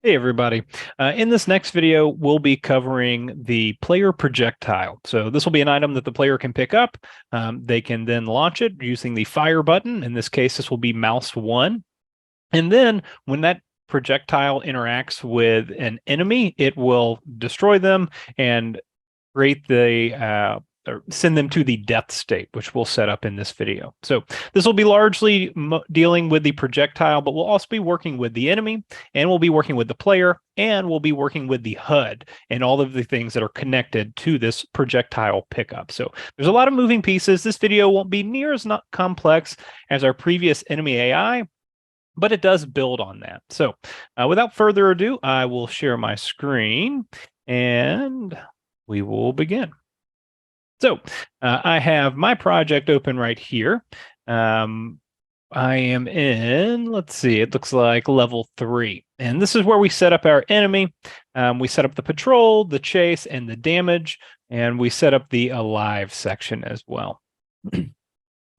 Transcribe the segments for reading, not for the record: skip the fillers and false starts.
Hey everybody. In this next video, we'll be covering the player projectile. So this will be an item that the player can pick up. They can then launch it using the fire button. In this case, this will be mouse 1. And then when that projectile interacts with an enemy, it will destroy them and create the or send them to the death state, which we'll set up in this video. So this will be largely dealing with the projectile, but we'll also be working with the enemy, and we'll be working with the player, and we'll be working with the HUD and all of the things that are connected to this projectile pickup. So there's a lot of moving pieces. This video won't be near as not complex as our previous enemy AI, but it does build on that. So without further ado, I will share my screen and we will begin. So I have my project open right here. I am in, let's see, it looks like level 3. And this is where we set up our enemy. We set up the patrol, the chase, and the damage. And we set up the alive section as well.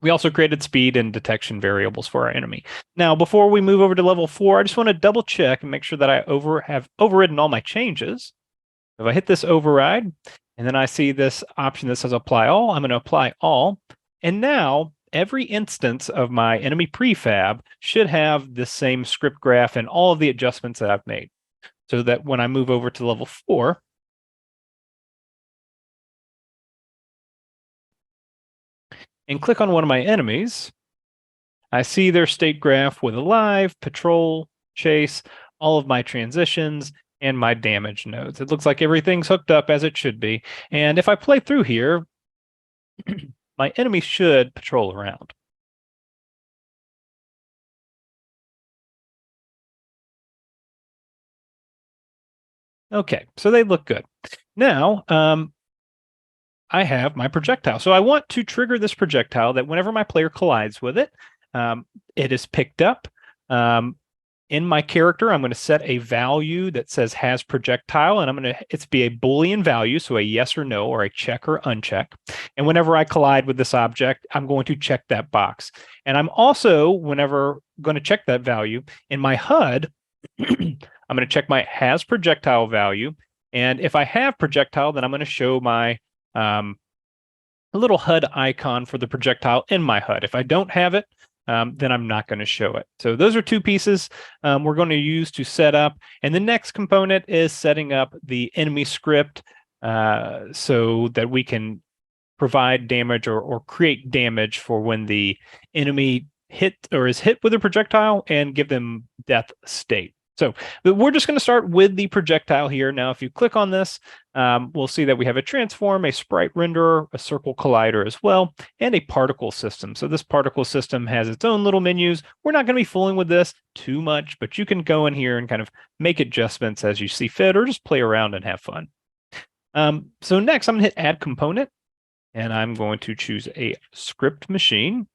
We also created speed and detection variables for our enemy. Now, before we move over to level 4, I just want to double check and make sure that I have overridden all my changes. If I hit this override, and then I see this option that says apply all, I'm going to apply all. And now every instance of my enemy prefab should have the same script graph and all of the adjustments that I've made. So that when I move over to level 4, and click on one of my enemies, I see their state graph with alive, patrol, chase, all of my transitions, and my damage nodes. It looks like everything's hooked up as it should be. And if I play through here, my enemy should patrol around. Okay, so they look good. Now, I have my projectile. So I want to trigger this projectile that whenever my player collides with it, it is picked up. In my character, I'm going to set a value that says has projectile, and I'm going to it's be a Boolean value, so a yes or no, or a check or uncheck. And whenever I collide with this object, I'm going to check that box. And I'm also, whenever going to check that value in my HUD, I'm going to check my has projectile value. And if I have projectile, then I'm going to show my a little HUD icon for the projectile in my HUD. If I don't have it, then I'm not going to show it. So those are two pieces we're going to use to set up. And the next component is setting up the enemy script so that we can provide damage or create damage for when the enemy is hit with a projectile and give them death state. So we're just going to start with the projectile here. Now, if you click on this, we'll see that we have a transform, a sprite renderer, a circle collider as well, and a particle system. So this particle system has its own little menus. We're not going to be fooling with this too much, but you can go in here and kind of make adjustments as you see fit, or just play around and have fun. So next, I'm going to hit Add Component, and I'm going to choose a script machine.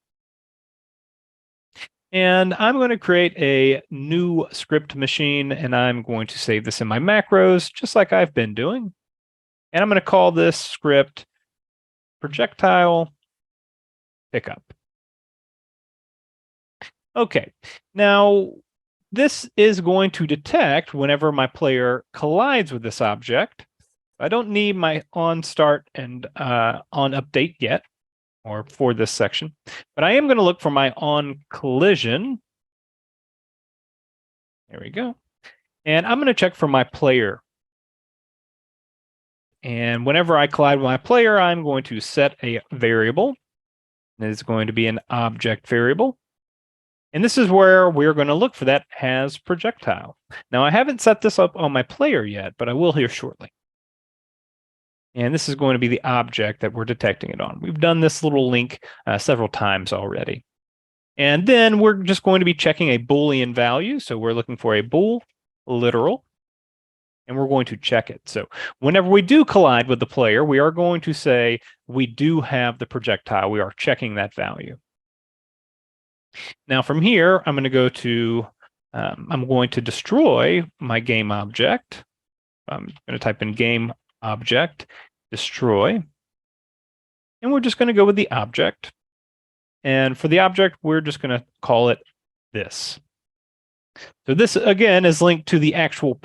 And I'm going to create a new script machine, and I'm going to save this in my macros, just like I've been doing. And I'm going to call this script Projectile Pickup. Okay, now this is going to detect whenever my player collides with this object. I don't need my on start and on update yet, or for this section, but I am going to look for my on collision. There we go. And I'm going to check for my player. And whenever I collide with my player, I'm going to set a variable. It's going to be an object variable. And this is where we're going to look for that has projectile. Now, I haven't set this up on my player yet, but I will here shortly. And this is going to be the object that we're detecting it on. We've done this little link several times already. And then we're just going to be checking a Boolean value. So we're looking for a bool, literal, and we're going to check it. So whenever we do collide with the player, we are going to say we do have the projectile. We are checking that value. Now from here, I'm going to go to, I'm going to destroy my game object. I'm going to type in game object, destroy, and we're just going to go with the object. And for the object, we're just going to call it this. So this, again, is linked to the actual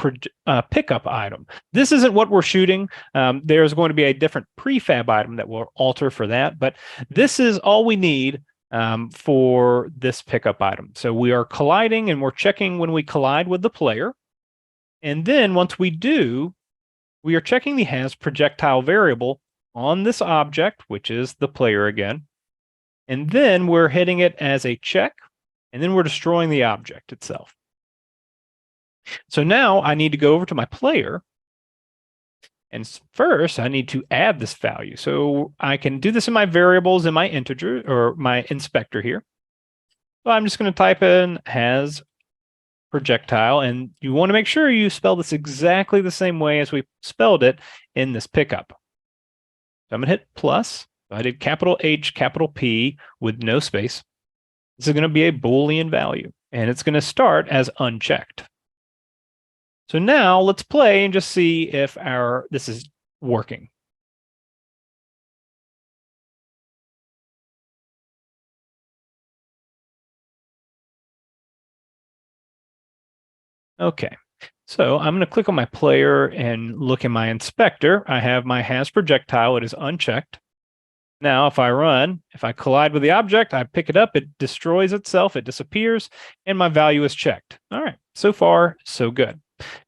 pickup item. This isn't what we're shooting. There's going to be a different prefab item that will alter for that, but this is all we need for this pickup item. So we are colliding and we're checking when we collide with the player. And then once we do, we are checking the has projectile variable on this object, which is the player again. And then we're hitting it as a check, and then we're destroying the object itself. So now I need to go over to my player. And first, I need to add this value. So I can do this in my variables in my integer or my inspector here. So I'm just going to type in has projectile, and you want to make sure you spell this exactly the same way as we spelled it in this pickup. So I'm going to hit plus. So I did capital H, capital P with no space. This is going to be a Boolean value, and it's going to start as unchecked. So now let's play and just see if this is working. Okay, so I'm going to click on my player and look in my inspector. I have my has projectile. It is unchecked. Now, if I collide with the object, I pick it up, it destroys itself, it disappears, and my value is checked. All right, so far, so good.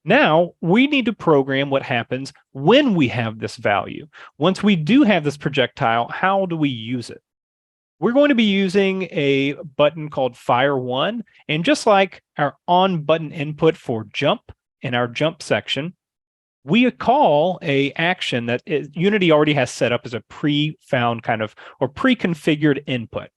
Now, we need to program what happens when we have this value. Once we do have this projectile, how do we use it? We're going to be using a button called Fire 1, and just like our on button input for jump in our jump section, we call a action that Unity already has set up as a pre-found kind of or pre-configured input.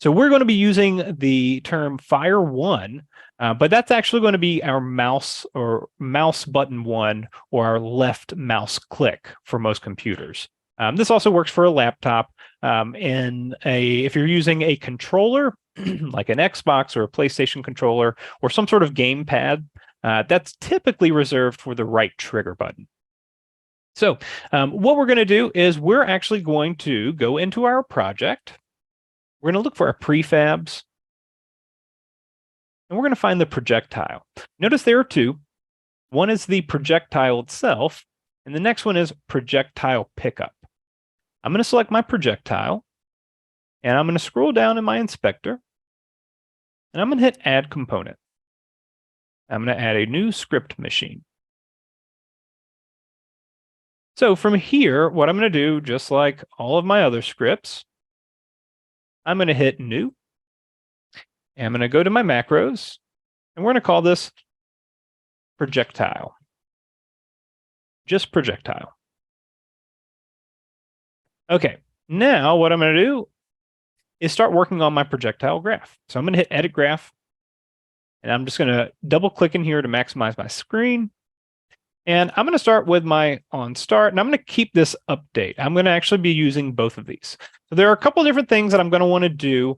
So we're going to be using the term Fire 1, but that's actually going to be our mouse or mouse button 1 or our left mouse click for most computers. This also works for a laptop. If you're using a controller, like an Xbox or a PlayStation controller or some sort of gamepad, that's typically reserved for the right trigger button. So what we're going to do is we're actually going to go into our project. We're going to look for our prefabs. And we're going to find the projectile. Notice there are two. One is the projectile itself, and the next one is projectile pickup. I'm going to select my projectile, and I'm going to scroll down in my inspector, and I'm going to hit Add Component. I'm going to add a new script machine. So from here, what I'm going to do, just like all of my other scripts, I'm going to hit New, and I'm going to go to my macros, and we're going to call this projectile. Just projectile. Okay, now what I'm going to do is start working on my projectile graph. So I'm going to hit Edit Graph, and I'm just going to double click in here to maximize my screen. And I'm going to start with my on start, and I'm going to keep this update. I'm going to actually be using both of these. So there are a couple of different things that I'm going to want to do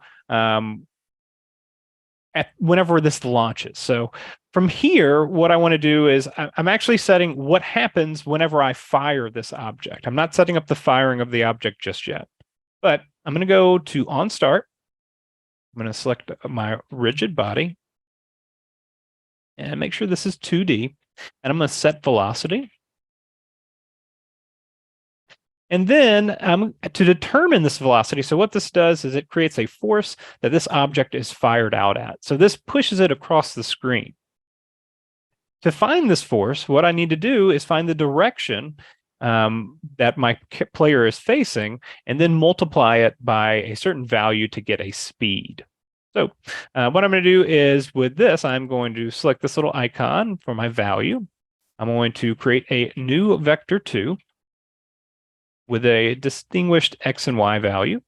whenever this launches. So from here, what I want to do is I'm actually setting what happens whenever I fire this object. I'm not setting up the firing of the object just yet, but I'm going to go to on start. I'm going to select my rigid body and make sure this is 2D. And I'm going to set velocity. And then to determine this velocity, so what this does is it creates a force that this object is fired out at. So this pushes it across the screen. To find this force, what I need to do is find the direction that my player is facing, and then multiply it by a certain value to get a speed. So what I'm going to do is with this, I'm going to select this little icon for my value. I'm going to create a new vector 2 with a distinguished X and Y value.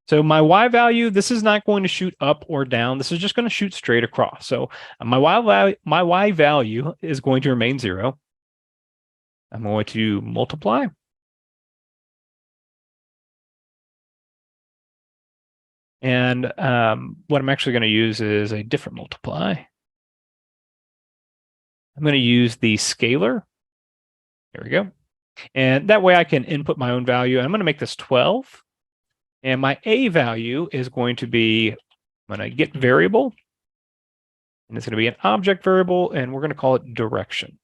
So my Y value, this is not going to shoot up or down. This is just going to shoot straight across. So my Y value is going to remain 0. I'm going to multiply. And what I'm actually going to use is a different multiply. I'm going to use the scalar. There we go. And that way I can input my own value. I'm going to make this 12. And my A value is going to be, I'm going to get variable. And it's going to be an object variable, and we're going to call it direction.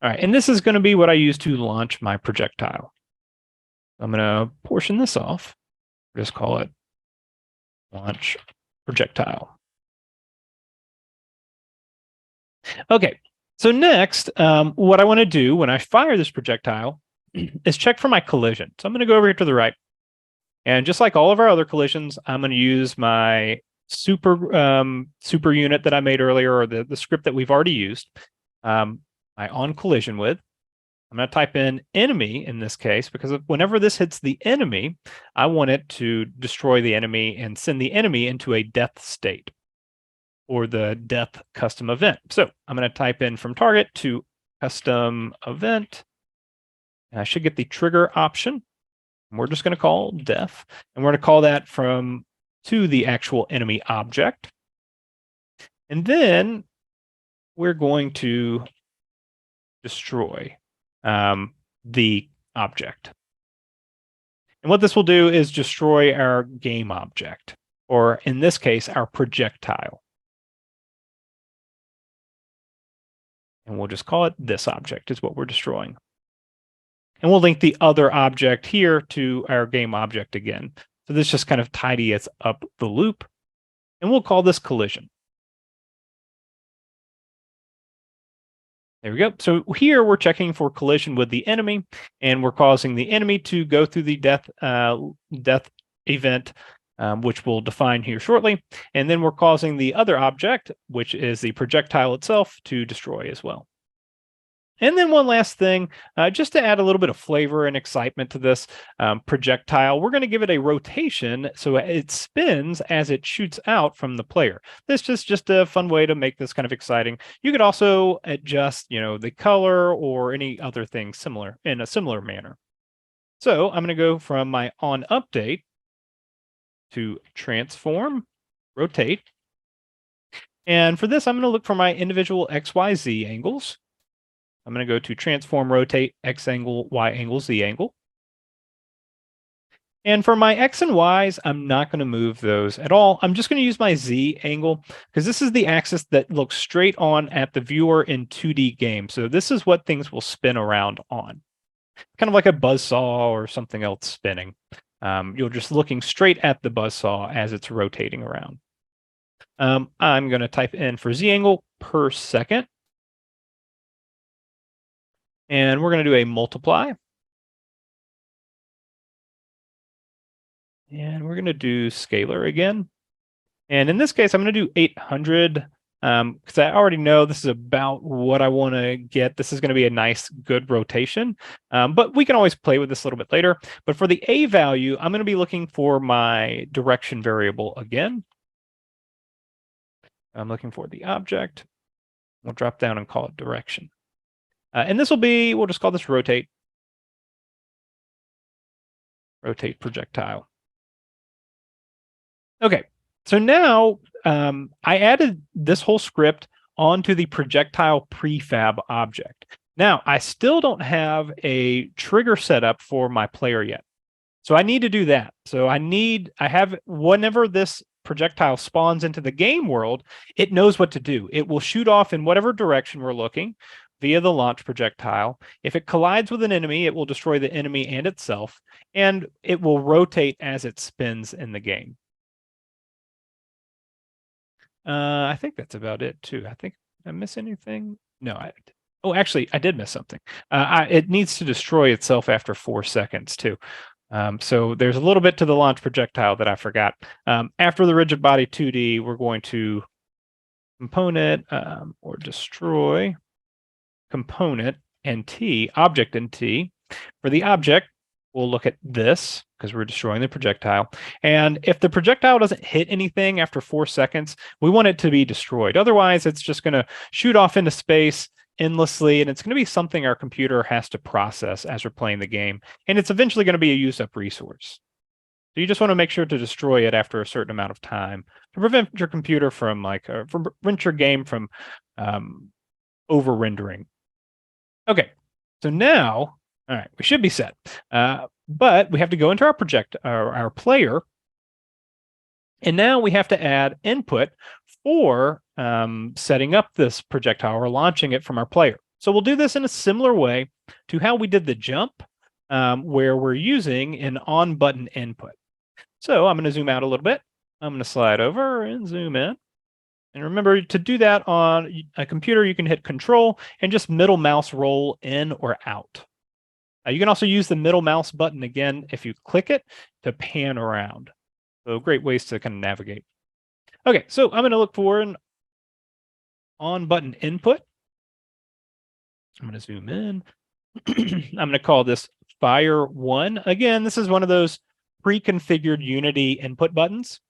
All right, and this is going to be what I use to launch my projectile. I'm going to portion this off. Just call it launch projectile. Okay, so next, what I want to do when I fire this projectile is check for my collision. So I'm going to go over here to the right. And just like all of our other collisions, I'm going to use my super unit that I made earlier, or the script that we've already used, my on collision with. I'm going to type in enemy in this case, because whenever this hits the enemy, I want it to destroy the enemy and send the enemy into a death state, or the death custom event. So I'm going to type in from target to custom event. And I should get the trigger option. We're just going to call death, and we're going to call that from to the actual enemy object. And then we're going to destroy the object. And what this will do is destroy our game object, or in this case, our projectile. And we'll just call it this object is what we're destroying. And we'll link the other object here to our game object again. So this just kind of tidies up the loop. And we'll call this collision. There we go. So here we're checking for collision with the enemy, and we're causing the enemy to go through the death event, which we'll define here shortly. And then we're causing the other object, which is the projectile itself, to destroy as well. And then one last thing, just to add a little bit of flavor and excitement to this projectile, we're going to give it a rotation so it spins as it shoots out from the player. This is just a fun way to make this kind of exciting. You could also adjust, the color or any other thing similar in a similar manner. So I'm going to go from my on update to transform, rotate. And for this, I'm going to look for my individual XYZ angles. I'm going to go to transform, rotate, X angle, Y angle, Z angle. And for my X and Y's, I'm not going to move those at all. I'm just going to use my Z angle, because this is the axis that looks straight on at the viewer in 2D games. So this is what things will spin around on. Kind of like a buzzsaw or something else spinning. You're just looking straight at the buzzsaw as it's rotating around. I'm going to type in for Z angle per second. And we're going to do a multiply. And we're going to do scalar again. And in this case, I'm going to do 800 because I already know this is about what I want to get. This is going to be a nice, good rotation. But we can always play with this a little bit later. But for the A value, I'm going to be looking for my direction variable again. I'm looking for the object. We'll drop down and call it direction. And this will be, we'll just call this rotate. Rotate projectile. Okay, so now I added this whole script onto the projectile prefab object. Now, I still don't have a trigger set up for my player yet. So I need to do that. So whenever this projectile spawns into the game world, it knows what to do. It will shoot off in whatever direction we're looking via the launch projectile. If it collides with an enemy, it will destroy the enemy and itself, and it will rotate as it spins in the game. I think that's about it too. Did I miss anything? No, actually, I did miss something. It needs to destroy itself after 4 seconds too. So there's a little bit to the launch projectile that I forgot. After the rigid body 2D, we're going to component or destroy component NT, object NT. For the object, we'll look at this because we're destroying the projectile. And if the projectile doesn't hit anything after 4 seconds, we want it to be destroyed. Otherwise, it's just going to shoot off into space endlessly, and it's going to be something our computer has to process as we're playing the game. And it's eventually going to be a used up resource. So you just want to make sure to destroy it after a certain amount of time to prevent your computer from prevent your game from over rendering. Okay, so now, all right, we should be set. But we have to go into our player, And now we have to add input for setting up this projectile or launching it from our player. So we'll do this in a similar way to how we did the jump, where we're using an on button input. So I'm going to zoom out a little bit. I'm going to slide over and zoom in. And remember, to do that on a computer, you can hit Control and just middle mouse roll in or out. You can also use the middle mouse button again if you click it to pan around. So great ways to kind of navigate. Okay, so I'm going to look for an on button input. I'm going to zoom in. I'm going to call this Fire 1. Again, this is one of those pre-configured Unity input buttons.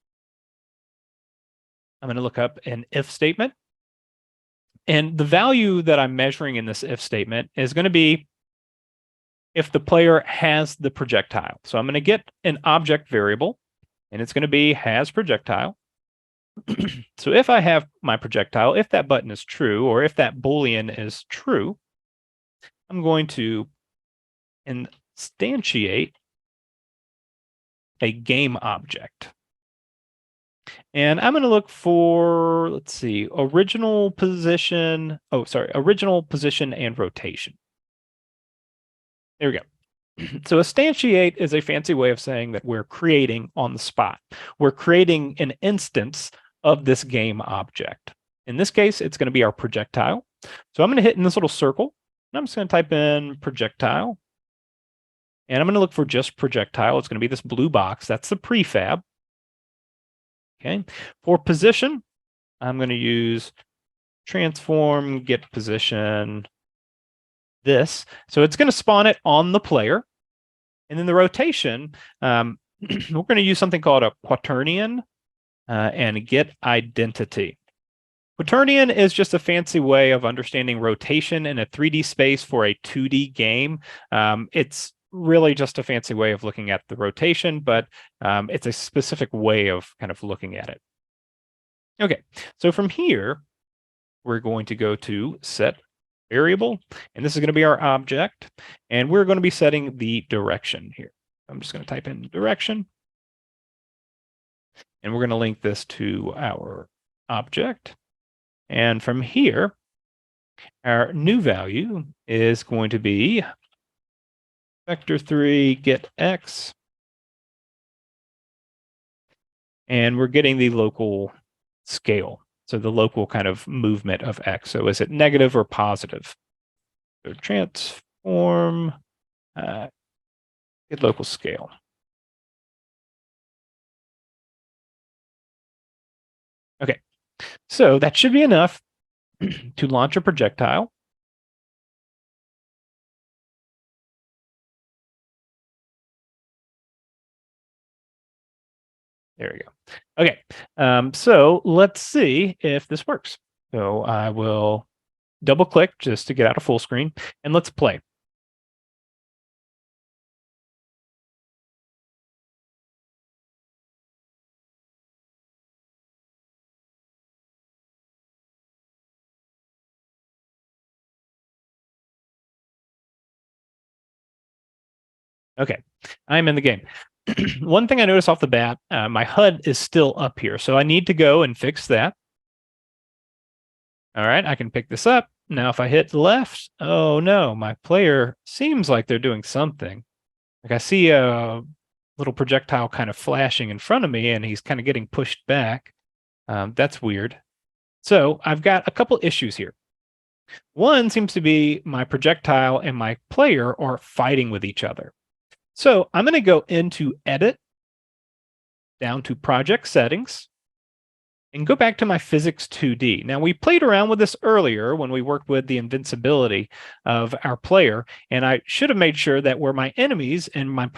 I'm going to look up an if statement. And the value that I'm measuring in this if statement is going to be if the player has the projectile. So I'm going to get an object variable, and it's going to be has projectile. So if I have my projectile, if that button is true, or if that Boolean is true, I'm going to instantiate a game object. And I'm going to look for, let's see, original position and rotation. There we go. So instantiate is a fancy way of saying that we're creating on the spot. We're creating an instance of this game object. In this case, it's going to be our projectile. So I'm going to hit in this little circle, and I'm just going to type in projectile. And I'm going to look for just projectile. It's going to be this blue box. That's the prefab. Okay. For position, I'm going to use transform get position this. So it's going to spawn it on the player. And then the rotation, we're going to use something called a quaternion and get identity. Quaternion is just a fancy way of understanding rotation in a 3D space for a 2D game. It's really just a fancy way of looking at the rotation, but it's a specific way of kind of looking at it. Okay, so from here, we're going to go to set variable, and this is going to be our object, and we're going to be setting the direction here. I'm just going to type in direction, and we're going to link this to our object. And from here, our new value is going to be vector3 get x, and we're getting the local scale, so the local kind of movement of x. So is it negative or positive? So transform get local scale. Okay, so that should be enough to launch a projectile. There we go. Okay, so let's see if this works. So I will double click just to get out of full screen, and let's play. Okay, I'm in the game. One thing I noticed off the bat, my HUD is still up here, so I need to go and fix that. All right, I can pick this up. Now, if I hit left, oh no, my player seems like they're doing something. Like I see a little projectile kind of flashing in front of me, and he's kind of getting pushed back. That's weird. So I've got a couple issues here. One seems to be my projectile and my player are fighting with each other. So I'm going to go into Edit, down to Project Settings, and go back to my Physics 2D. Now, we played around with this earlier when we worked with the invincibility of our player, and I should have made sure that where my enemies and my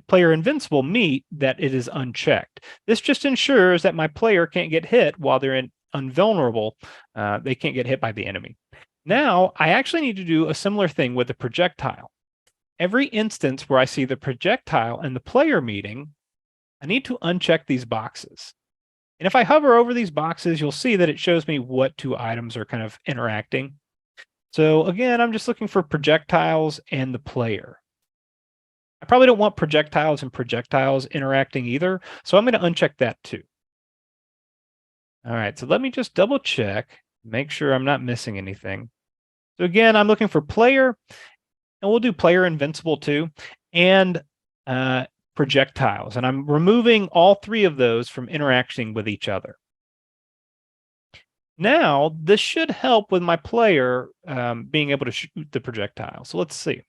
player invincible meet, that it is unchecked. This just ensures that my player can't get hit while they're invulnerable. They can't get hit by the enemy. Now, I actually need to do a similar thing with the projectile. Every instance where I see the projectile and the player meeting, I need to uncheck these boxes. And if I hover over these boxes, you'll see that it shows me what two items are kind of interacting. So again, I'm just looking for projectiles and the player. I probably don't want projectiles and projectiles interacting either, so I'm going to uncheck that too. All right, so let me just double check, make sure I'm not missing anything. So again, I'm looking for player, and we'll do player invincible too, and projectiles. And I'm removing all three of those from interacting with each other. Now, this should help with my player being able to shoot the projectile. So let's see.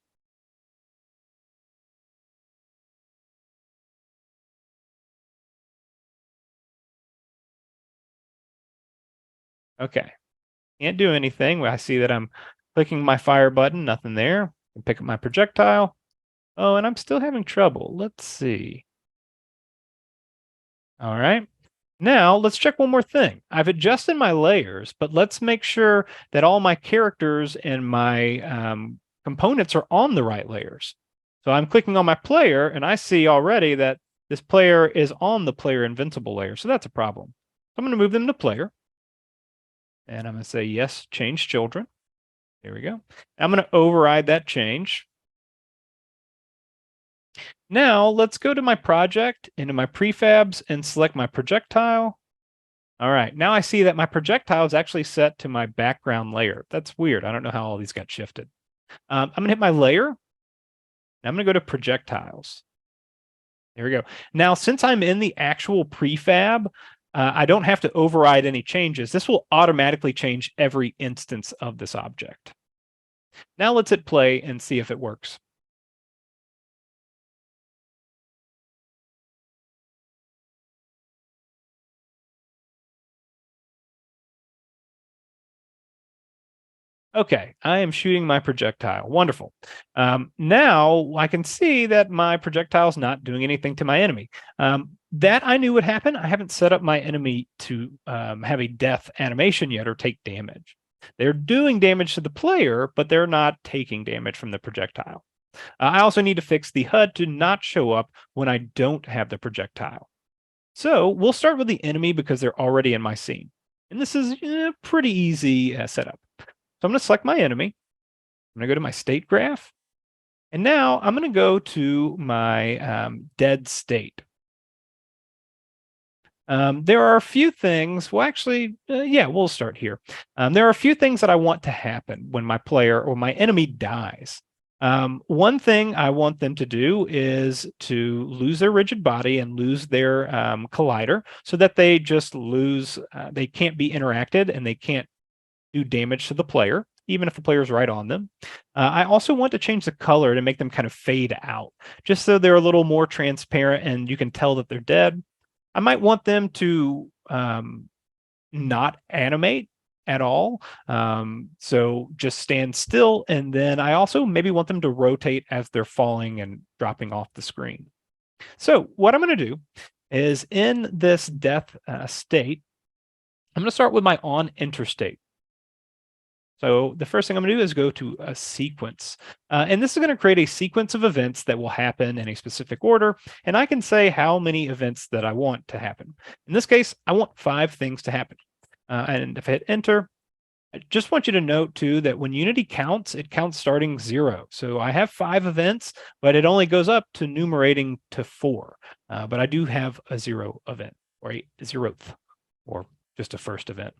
Okay, can't do anything. I see that I'm clicking my fire button, nothing there. I pick up my projectile. Oh, and I'm still having trouble. Let's see. All right. Now let's check one more thing. I've adjusted my layers, but let's make sure that all my characters and my components are on the right layers. So I'm clicking on my player and I see already that this player is on the player invincible layer. So that's a problem. I'm going to move them to player. And I'm going to say, yes, change children. There we go. I'm going to override that change. Now let's go to my project, into my prefabs, and select my projectile. All right, now I see that my projectile is actually set to my background layer. That's weird. I don't know how all these got shifted. I'm going to hit my layer. I'm going to go to projectiles. There we go. Now, since I'm in the actual prefab, I don't have to override any changes. This will automatically change every instance of this object. Now let's hit play and see if it works. Okay, I am shooting my projectile. Wonderful. Now I can see that my projectile is not doing anything to my enemy. That I knew would happen. I haven't set up my enemy to have a death animation yet or take damage. They're doing damage to the player, but they're not taking damage from the projectile. I also need to fix the HUD to not show up when I don't have the projectile. So we'll start with the enemy because they're already in my scene. And this is a pretty easy setup. So I'm going to select my enemy. I'm going to go to my state graph. And now I'm going to go to my dead state. There are a few things, well, actually, yeah, we'll start here. There are a few things that I want to happen when my player or my enemy dies. One thing I want them to do is to lose their rigid body and lose their collider so that they just lose, they can't be interacted and they can't do damage to the player, even if the player's right on them. I also want to change the color to make them kind of fade out, just so they're a little more transparent and you can tell that they're dead. I might want them to not animate at all. So just stand still. And then I also maybe want them to rotate as they're falling and dropping off the screen. So what I'm going to do is in this death state, I'm going to start with my on enter state. So the first thing I'm going to do is go to a sequence. And this is going to create a sequence of events that will happen in a specific order. And I can say how many events that I want to happen. In this case, I want 5 things to happen. And if I hit enter, I just want you to note too that when Unity counts, it counts starting 0. So I have 5 events, but it only goes up to numerating to 4. But I do have a 0 event or a 0th or just a first event.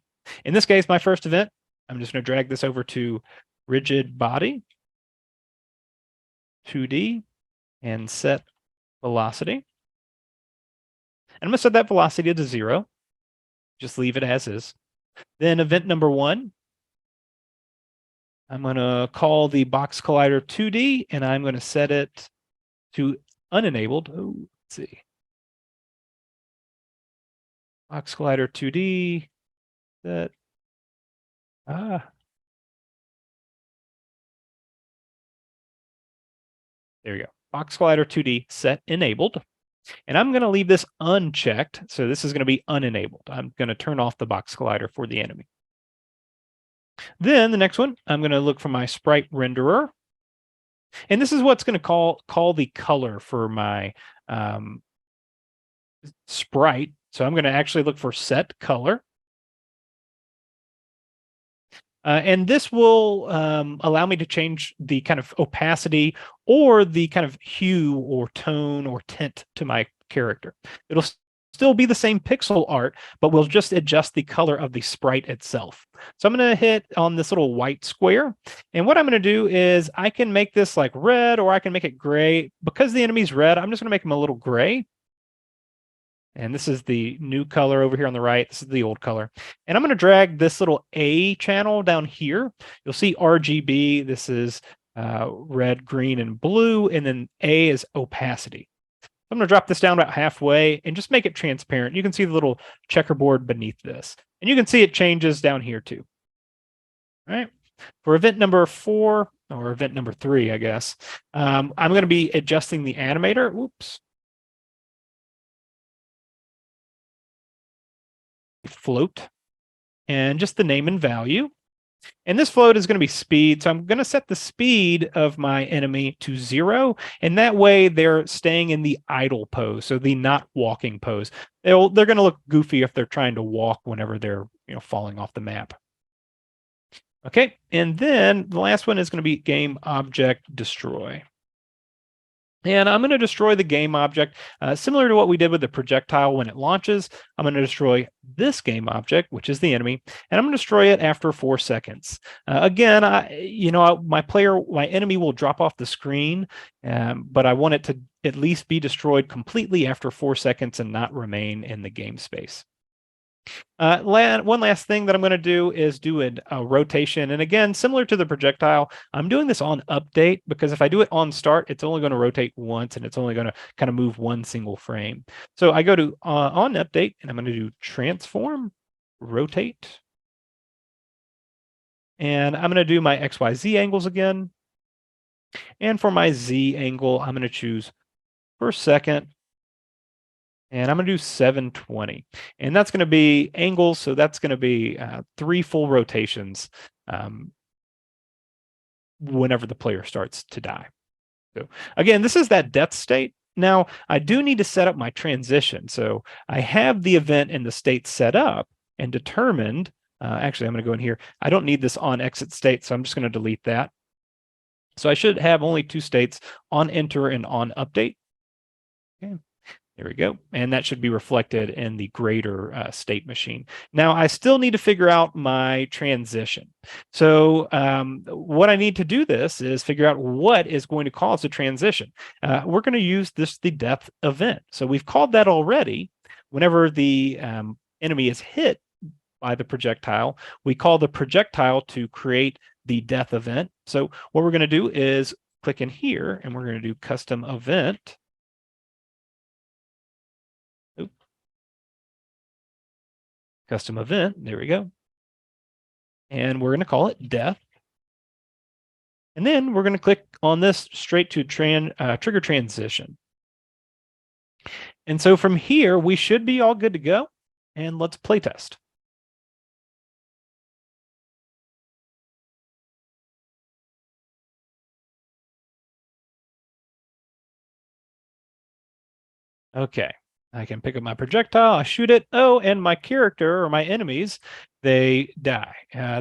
In this case, my first event, I'm just going to drag this over to rigid body, 2D, and set velocity. And I'm going to set that velocity to 0. Just leave it as is. Then event number 1, I'm going to call the box collider 2D, and I'm going to set it to unenabled. Oh, let's see. Box collider 2D, set. There we go. Box collider 2D set enabled. And I'm going to leave this unchecked. So this is going to be unenabled. I'm going to turn off the box collider for the enemy. Then the next one, I'm going to look for my sprite renderer. And this is what's going to call the color for my sprite. So I'm going to actually look for set color. And this will allow me to change the kind of opacity or the kind of hue or tone or tint to my character. It'll still be the same pixel art, but we'll just adjust the color of the sprite itself. So I'm going to hit on this little white square. And what I'm going to do is I can make this like red, or I can make it gray. Because the enemy's red, I'm just going to make him a little gray. And this is the new color over here on the right. This is the old color. And I'm going to drag this little A channel down here. You'll see RGB. This is red, green, and blue. And then A is opacity. I'm going to drop this down about halfway and just make it transparent. You can see the little checkerboard beneath this. And you can see it changes down here too. All right. For event number 4, or event number 3, I guess, I'm going to be adjusting the animator. Whoops. Float. And just the name and value. And this float is going to be speed. So I'm going to set the speed of my enemy to 0. And that way they're staying in the idle pose. So the not walking pose. They're going to look goofy if they're trying to walk whenever they're falling off the map. Okay. And then the last one is going to be game object destroy. And I'm going to destroy the game object, similar to what we did with the projectile when it launches. I'm going to destroy this game object, which is the enemy, and I'm going to destroy it after 4 seconds. Again, my enemy will drop off the screen, but I want it to at least be destroyed completely after 4 seconds and not remain in the game space. One last thing that I'm going to do is do a rotation. And again, similar to the projectile, I'm doing this on update because if I do it on start, it's only going to rotate once and it's only going to kind of move one single frame. So I go to on update and I'm going to do transform, rotate. And I'm going to do my XYZ angles again. And for my Z angle, I'm going to choose per second. And I'm going to do 720. And that's going to be angles. So that's going to be 3 full rotations whenever the player starts to die. So again, this is that death state. Now, I do need to set up my transition. So I have the event and the state set up and determined. Actually, I'm going to go in here. I don't need this on exit state, so I'm just going to delete that. So I should have only 2 states, on enter and on update. Okay. There we go. And that should be reflected in the greater state machine. Now, I still need to figure out my transition. So what I need to do this is figure out what is going to cause the transition. We're going to use the death event. So we've called that already. Whenever the enemy is hit by the projectile, we call the projectile to create the death event. So what we're going to do is click in here, and we're going to do custom event. Custom event, there we go. And we're going to call it death. And then we're going to click on this straight to trigger transition. And so from here, we should be all good to go. And let's play test. Okay. I can pick up my projectile, I shoot it. Oh, and my character or my enemies, they die.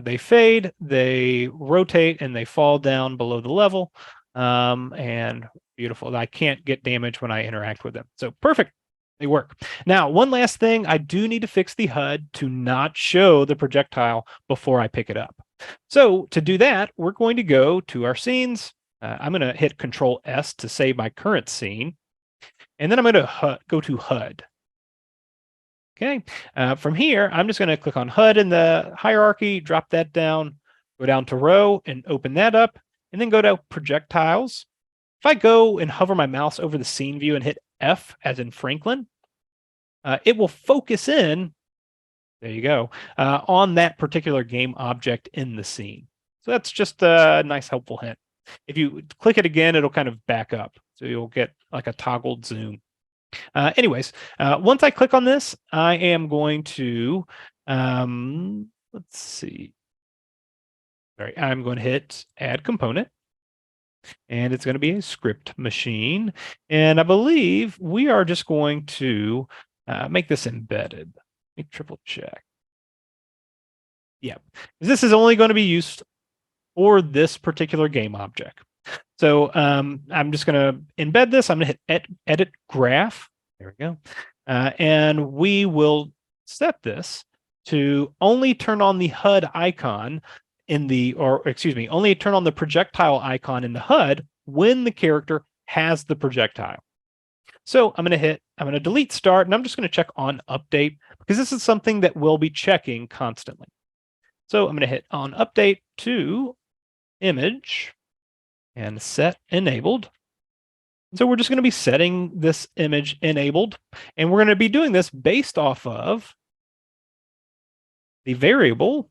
They fade, they rotate, and they fall down below the level. And beautiful. I can't get damage when I interact with them. So perfect. They work. Now, one last thing. I do need to fix the HUD to not show the projectile before I pick it up. So to do that, we're going to go to our scenes. I'm going to hit Control S to save my current scene. And then I'm going to go to HUD. Okay. From here, I'm just going to click on HUD in the hierarchy, drop that down, go down to row and open that up, and then go to projectiles. If I go and hover my mouse over the scene view and hit F as in Franklin, it will focus in, there you go, on that particular game object in the scene. So that's just a nice helpful hint. If you click it again, it'll kind of back up. So you'll get like a toggled zoom. Anyways, once I click on this, I am going to, let's see. All right, I'm going to hit add component. And it's going to be a script machine. And I believe we are just going to make this embedded. Let me triple check. Yeah, this is only going to be used for this particular game object. So I'm just going to embed this. I'm going to hit edit graph. There we go. And we will set this to only turn on the HUD icon only turn on the projectile icon in the HUD when the character has the projectile. So I'm going to delete start, and I'm just going to check on update because this is something that we'll be checking constantly. So I'm going to hit on update to image and set enabled. So we're just going to be setting this image enabled, and we're going to be doing this based off of the variable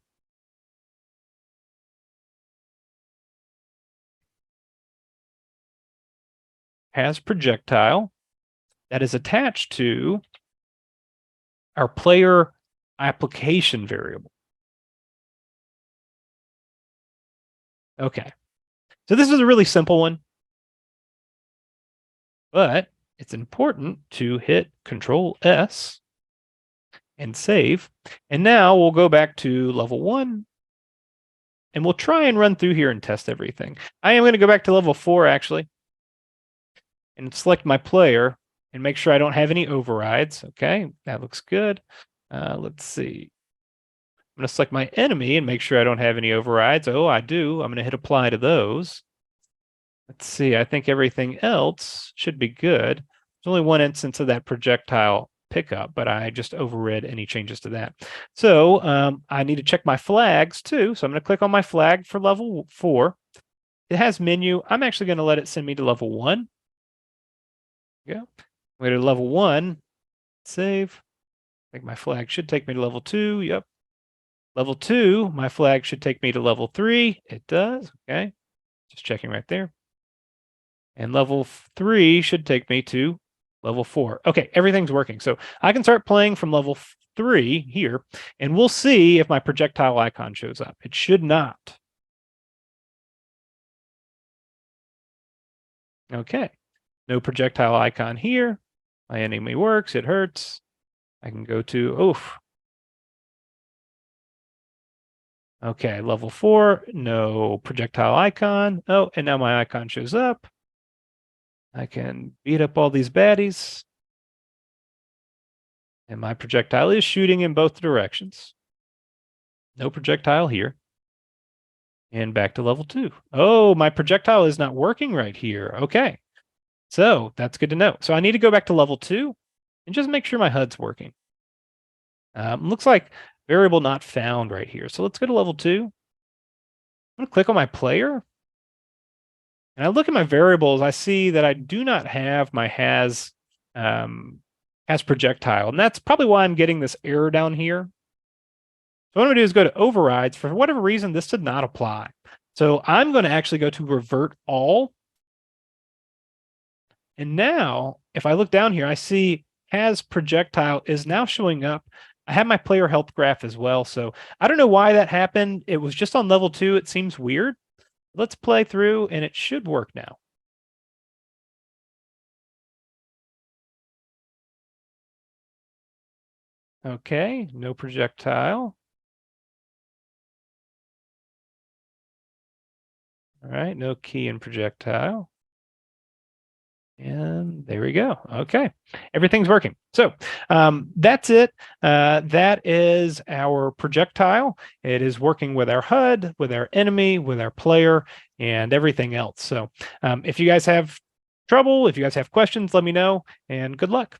has projectile that is attached to our player application variable. Okay, so this is a really simple one, but it's important to hit Control S and save. And now we'll go back to level 1, and we'll try and run through here and test everything. I am going to go back to level 4 actually, and select my player and make sure I don't have any overrides. Okay, that looks good. Let's see. I'm going to select my enemy and make sure I don't have any overrides. Oh, I do. I'm going to hit apply to those. Let's see. I think everything else should be good. There's only one instance of that projectile pickup, but I just overrid any changes to that. So I need to check my flags too. So I'm going to click on my flag for level 4. It has menu. I'm actually going to let it send me to level 1. Yeah. Go to level 1. Save. I think my flag should take me to level 2. Yep. Level 2, my flag should take me to level 3. It does. Okay. Just checking right there. And level 3 should take me to level 4. Okay, everything's working. So I can start playing from level 3 here, and we'll see if my projectile icon shows up. It should not. Okay, no projectile icon here. My enemy works, it hurts. I can go to, oof. Okay, level 4, no projectile icon. Oh, and now my icon shows up. I can beat up all these baddies. And my projectile is shooting in both directions. No projectile here. And back to level 2. Oh, my projectile is not working right here. Okay. So that's good to know. So I need to go back to level 2 and just make sure my HUD's working. Looks like variable not found right here. So let's go to level 2. I'm going to click on my player. And I look at my variables. I see that I do not have my has projectile. And that's probably why I'm getting this error down here. So what I'm going to do is go to overrides. For whatever reason, this did not apply. So I'm going to actually go to revert all. And now, if I look down here, I see has projectile is now showing up. I have my player health graph as well. So I don't know why that happened. It was just on level 2. It seems weird. Let's play through, and it should work now. Okay, no projectile. All right, no key in projectile. And there we go. Okay, everything's working. So that's it. That is our projectile. It is working with our HUD, with our enemy, with our player, and everything else. So if you guys have trouble, if you guys have questions, let me know, and good luck.